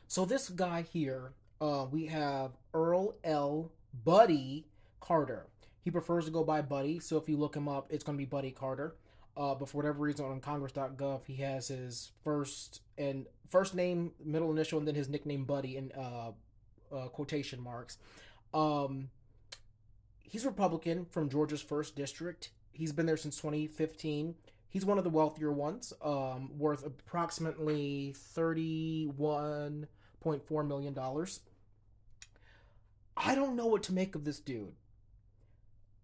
So this guy here, we have Earl L. Buddy Carter. He prefers to go by Buddy, so if you look him up, it's going to be Buddy Carter. But for whatever reason, on Congress.gov, he has his first name, middle initial, and then his nickname Buddy in quotation marks. Um, he's a Republican from Georgia's first district. He's been there since 2015. He's one of the wealthier ones, worth approximately $31.4 million. I don't know what to make of this dude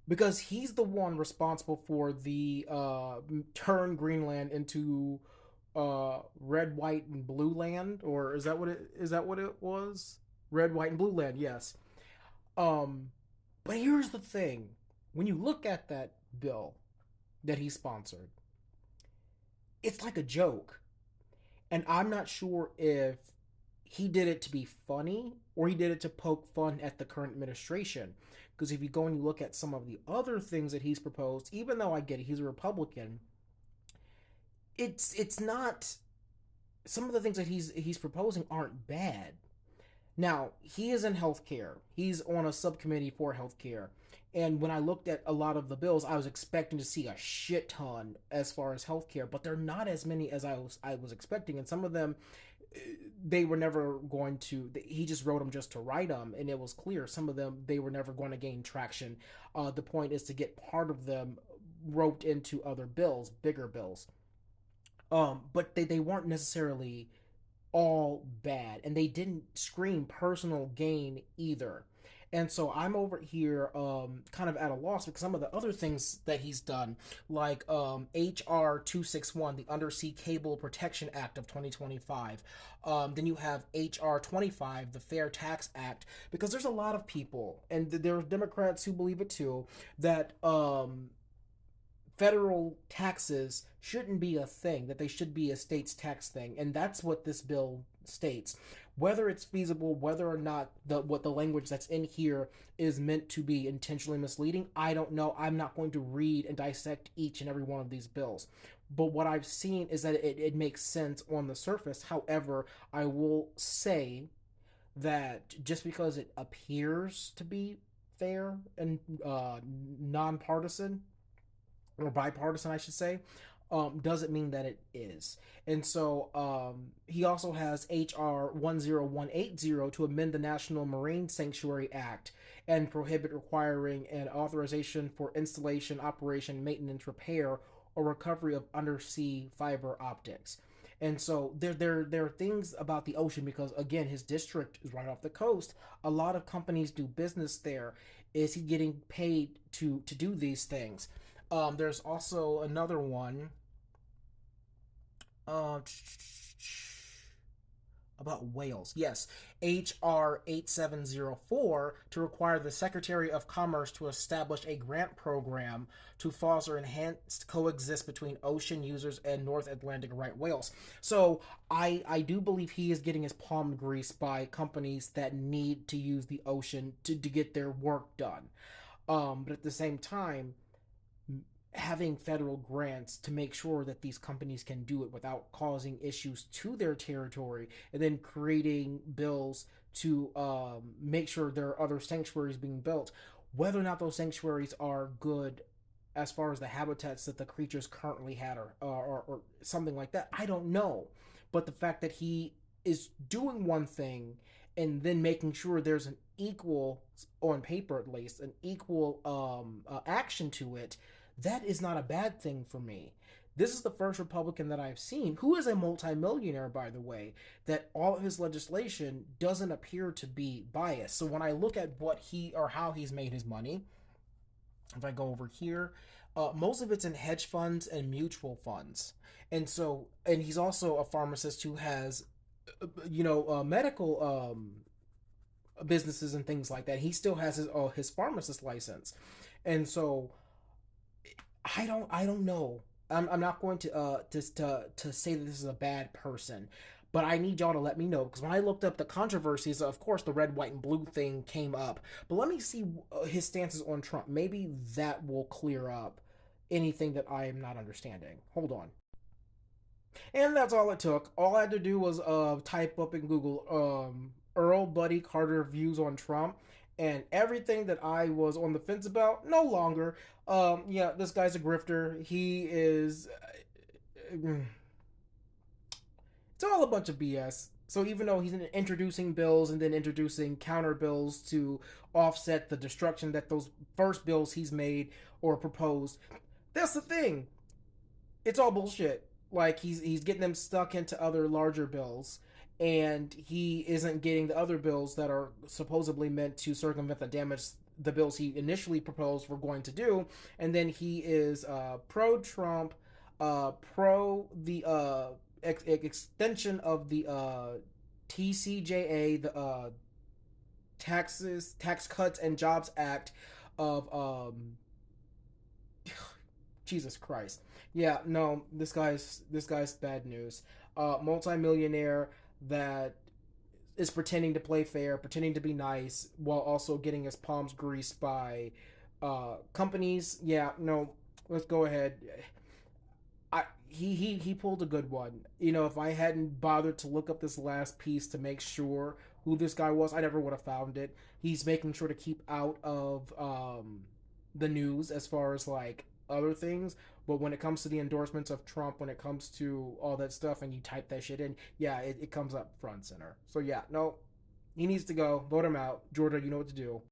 because he's the one responsible for the turn Greenland into red, white, and blue land, or is that what it was? Red, white, and blue land. Yes. Um, but here's the thing: when you look at that bill that he sponsored, it's like a joke. And I'm not sure if he did it to be funny or he did it to poke fun at the current administration. Because if you go and you look at some of the other things that he's proposed, even though I get it, he's a Republican, it's not, some of the things that he's proposing aren't bad. Now, he is in healthcare. He's on a subcommittee for healthcare. And when I looked at a lot of the bills, I was expecting to see a shit ton as far as healthcare, but they're not as many as I was expecting. And some of them, they were never going to. He just wrote them just to write them, and it was clear some of them they were never going to gain traction. The point is to get part of them roped into other bills, bigger bills. But they weren't necessarily all bad, and they didn't scream personal gain either. And so I'm over here kind of at a loss because some of the other things that he's done, like HR 261, the Undersea Cable Protection Act of 2025. Then you have HR 25, the Fair Tax Act, because there's a lot of people, and there are Democrats who believe it too, that federal taxes shouldn't be a thing, that they should be a state's tax thing. And that's what this bill states. Whether it's feasible, whether or not the language that's in here is meant to be intentionally misleading, I don't know. I'm not going to read and dissect each and every one of these bills. But what I've seen is that it makes sense on the surface. However, I will say that just because it appears to be fair and nonpartisan, or bipartisan, I should say, doesn't mean that it is. And so he also has HR 10180 to amend the National Marine Sanctuary Act and prohibit requiring an authorization for installation, operation, maintenance, repair, or recovery of undersea fiber optics. And so there are things about the ocean because again his district is right off the coast. A lot of companies do business there. Is he getting paid to do these things? There's also another one uh, about whales. Yes, HR 8704 to require the Secretary of Commerce to establish a grant program to foster enhanced coexist between ocean users and North Atlantic right whales. So I do believe he is getting his palm greased by companies that need to use the ocean to get their work done. But at the same time, having federal grants to make sure that these companies can do it without causing issues to their territory, and then creating bills to make sure there are other sanctuaries being built, whether or not those sanctuaries are good as far as the habitats that the creatures currently had, or something like that, I don't know. But the fact that he is doing one thing and then making sure there's an equal, on paper at least, an equal action to it, that is not a bad thing for me. This is the first Republican that I've seen, who is a multimillionaire, by the way, that all of his legislation doesn't appear to be biased. So when I look at what he or how he's made his money, if I go over here, most of it's in hedge funds and mutual funds. And so, and he's also a pharmacist who has, medical businesses and things like that. He still has his pharmacist license, and so I don't know. I'm not going to say that this is a bad person, but I need y'all to let me know because when I looked up the controversies, of course the red, white, and blue thing came up. But let me see his stances on Trump. Maybe that will clear up anything that I am not understanding. Hold on. And that's all it took. All I had to do was type up in Google Earl Buddy Carter views on Trump, and everything that I was on the fence about, no longer. Yeah, this guy's a grifter. He is. It's all a bunch of BS. So even though he's introducing bills and then introducing counter bills to offset the destruction that those first bills he's made or proposed, that's the thing. It's all bullshit. Like he's getting them stuck into other larger bills, and he isn't getting the other bills that are supposedly meant to circumvent the damage the bills he initially proposed were going to do. And then he is pro Trump, pro the extension of the TCJA, the Tax Cuts and Jobs Act of Jesus Christ. Yeah, no, this guy's bad news. Multimillionaire that is pretending to play fair, pretending to be nice, while also getting his palms greased by companies. Yeah, no, let's go ahead. He pulled a good one. You know, if I hadn't bothered to look up this last piece to make sure who this guy was, I never would have found it. He's making sure to keep out of the news as far as like other things, but when it comes to the endorsements of Trump, when it comes to all that stuff, and you type that shit in, yeah, it comes up front and center. So yeah, no, he needs to go. Vote him out, Georgia. You know what to do.